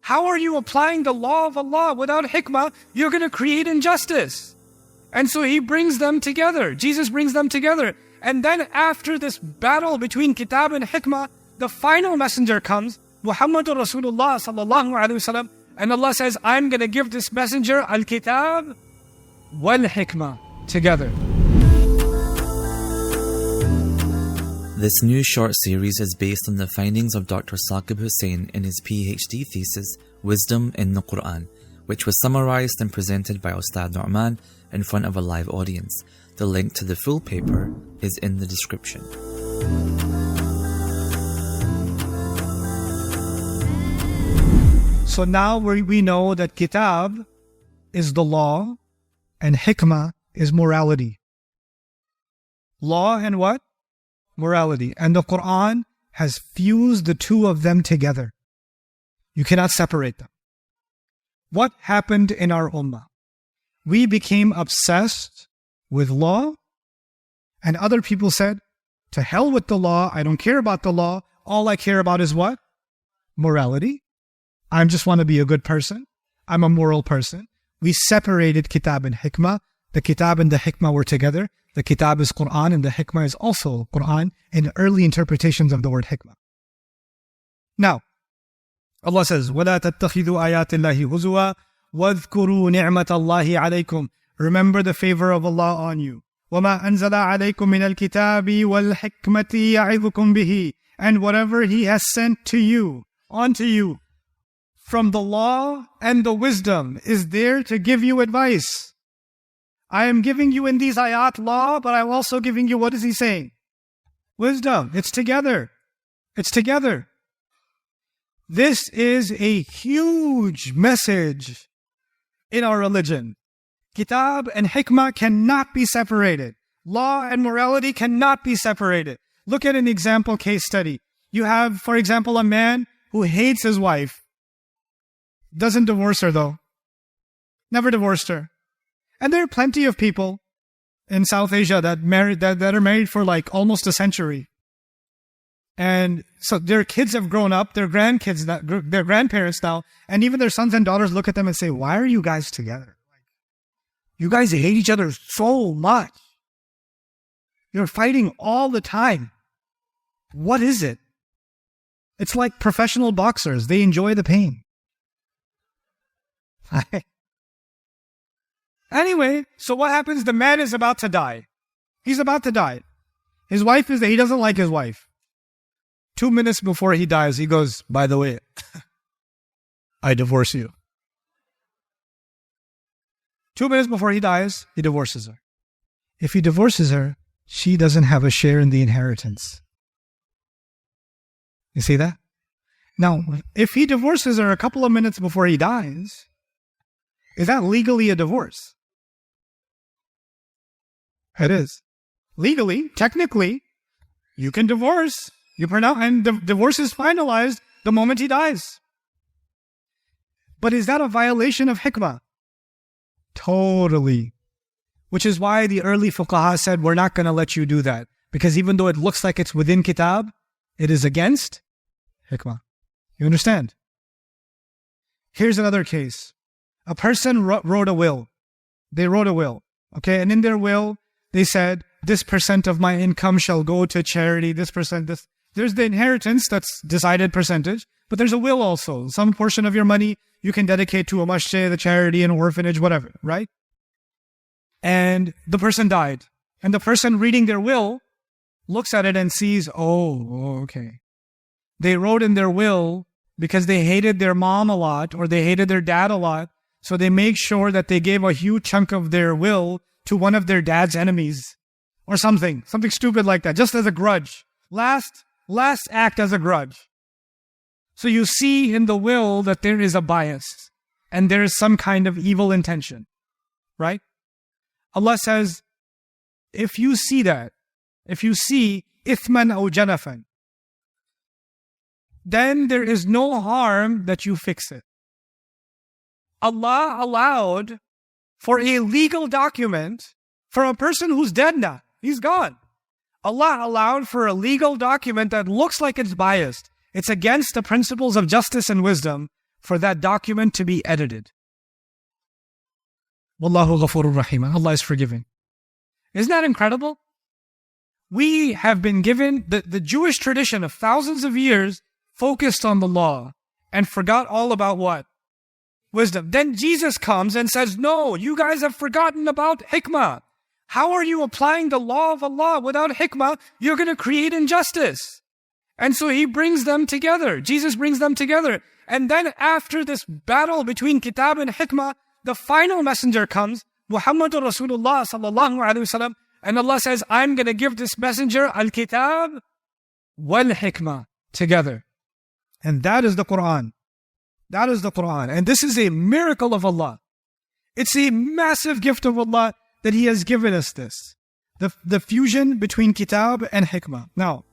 How are you applying the law of Allah without hikmah? You're going to create injustice. And so he brings them together. Jesus brings them together. And then after this battle between kitab and hikmah, the final messenger comes, Muhammadur Rasulullah sallallahu alaihi wasallam, and Allah says, I'm going to give this messenger al-kitab wal-hikmah together. This new short series is based on the findings of Dr. Saqib Hussain in his PhD thesis, Wisdom in the Quran, which was summarized and presented by Ustad Nouman in front of a live audience. The link to the full paper is in the description. So now we know that kitab is the law and hikmah is morality. Law and what? Morality. And the Quran has fused the two of them together. You cannot separate them. What happened in our ummah? We became obsessed with law, and other people said, to hell with the law, I don't care about the law, all I care about is what? Morality. I just want to be a good person. I'm a moral person. We separated kitab and hikmah. The kitab and the hikmah were together. The kitab is Quran and the hikmah is also Quran in early interpretations of the word hikmah. Now, Allah says, وَلَا تَتَّخِذُوا آيَاتِ اللَّهِ هُزُوًا وَاذْكُرُوا نِعْمَةَ اللَّهِ عَلَيْكُمْ. Remember the favor of Allah on you. وَمَا أَنزَلَ عَلَيْكُمْ مِنَ الْكِتَابِ وَالْحِكْمَةِ يَعِظُكُمْ بِهِ. And whatever He has sent to you, onto you, from the law and the wisdom is there to give you advice. I am giving you in these ayat law, but I'm also giving you, what is He saying? Wisdom. It's together. It's together. This is a huge message in our religion. Kitab and hikmah cannot be separated. Law and morality cannot be separated. Look at an example case study. You have, for example, a man who hates his wife. Doesn't divorce her though. Never divorced her. And there are plenty of people in South Asia that are married for like almost a century. And so their kids have grown up, their grandparents now, and even their sons and daughters look at them and say, why are you guys together? You guys hate each other so much. You're fighting all the time. What is it? It's like professional boxers. They enjoy the pain. Anyway, so what happens? The man is about to die. He's about to die. His wife he doesn't like his wife. 2 minutes before he dies, he goes, by the way, I divorce you. 2 minutes before he dies, he divorces her. If he divorces her, she doesn't have a share in the inheritance. You see that? Now, if he divorces her a couple of minutes before he dies, is that legally a divorce? It is. Legally, technically, you can divorce. And the divorce is finalized the moment he dies. But is that a violation of hikmah? Totally. Which is why the early fuqaha said, we're not going to let you do that. Because even though it looks like it's within kitab, it is against hikmah. You understand? Here's another case. A person wrote a will. They wrote a will. Okay, and in their will, they said, this percent of my income shall go to charity, this percent, this. There's the inheritance, that's decided percentage, but there's a will also. Some portion of your money you can dedicate to a masjid, a charity, an orphanage, whatever, right? And the person died. And the person reading their will looks at it and sees, oh, okay. They wrote in their will because they hated their mom a lot or they hated their dad a lot. So they make sure that they gave a huge chunk of their will to one of their dad's enemies or something stupid like that, just as a grudge. Last act as a grudge. So you see in the will that there is a bias and there is some kind of evil intention, right? Allah says, if you see that, if you see ithman aw janafan, then there is no harm that you fix it. Allah allowed for a legal document for a person who's dead now. He's gone. Allah allowed for a legal document that looks like it's biased. It's against the principles of justice and wisdom for that document to be edited. Wallahu ghafurur rahim. Allah is forgiving. Isn't that incredible? We have been given the Jewish tradition of thousands of years focused on the law and forgot all about what? Wisdom. Then Jesus comes and says, no, you guys have forgotten about hikmah. How are you applying the law of Allah without hikmah? You're going to create injustice. And so he brings them together. Jesus brings them together. And then after this battle between kitab and hikmah, the final messenger comes, Muhammadur Rasulullah sallallahu alaihi wasallam, and Allah says, I'm going to give this messenger al-kitab wal-hikmah together. And that is the Quran. That is the Quran. And this is a miracle of Allah. It's a massive gift of Allah that He has given us this. The fusion between kitab and hikmah. Now,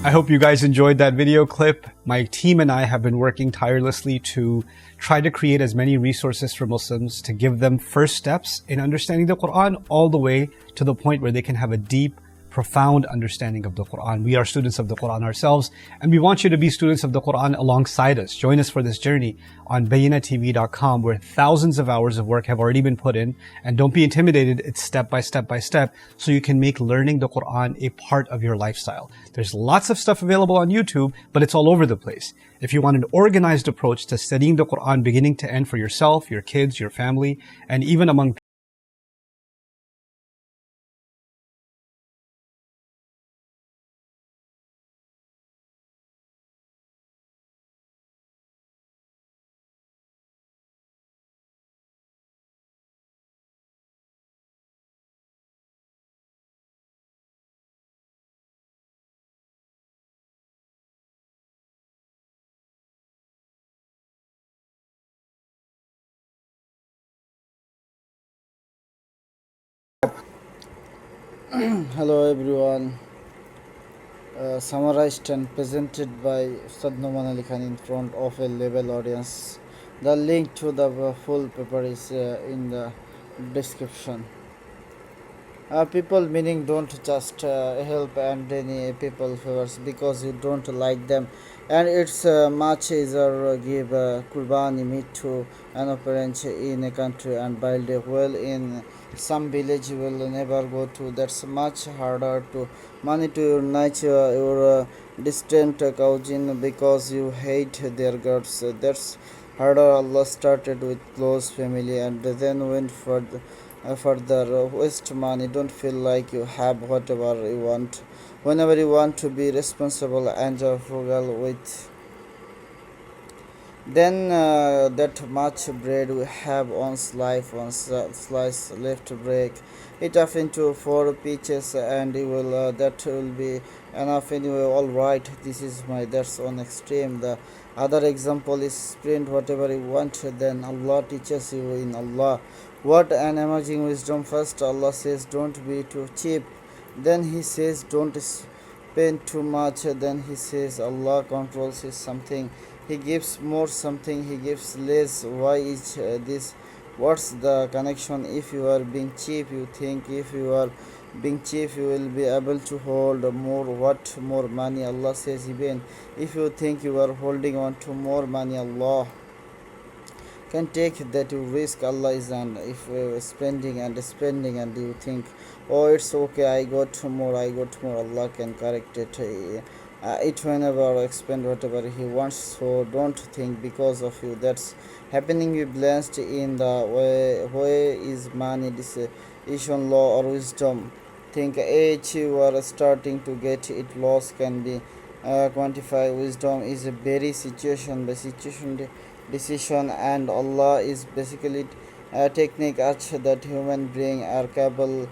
I hope you guys enjoyed that video clip. My team and I have been working tirelessly to try to create as many resources for Muslims to give them first steps in understanding the Quran all the way to the point where they can have a deep, profound understanding of the Quran. We are students of the Quran ourselves, and we want you to be students of the Quran alongside us. Join us for this journey on bayyinahtv.com, where thousands of hours of work have already been put in. And don't be intimidated, it's step by step by step, so you can make learning the Quran a part of your lifestyle. There's lots of stuff available on YouTube, but it's all over the place. If you want an organized approach to studying the Quran beginning to end for yourself, your kids, your family, and even among Hello everyone, summarized and presented by Ustad Nouman Ali Khan in front of a level audience. The link to the full paper is in the description. People meaning don't just help and any people favors because you don't like them, and it's much easier give kurbani meat to an parent in a country and build a well in some village you will never go to. That's much harder to money to your nature your distant cousin because you hate their guts. That's harder. Allah started with close family and then went further waste money. Don't feel like you have whatever you want whenever you want to be responsible and frugal with then that much bread we have on slice left, break it up into 4 pieces and you will that will be enough anyway. All right, this is my that's on extreme. The other example is sprint whatever you want, then Allah teaches you in Allah. What an amazing wisdom. First Allah says don't be too cheap, then He says don't spend too much, then He says Allah controls is something, He gives more something, He gives less. Why is this? What's the connection? If you are being cheap, you think if you are being cheap you will be able to hold more. What more money? Allah says even if you think you are holding on to more money, Allah can take that you risk. Allah is and if spending and you think oh it's okay, I got more, Allah can correct it. It whenever expend whatever He wants, so don't think because of you that's happening. You blessed in the way is money decision law or wisdom. Think age you are starting to get it loss can be quantify. Wisdom is a very situation by situation decision, and Allah is basically a technique that human being are capable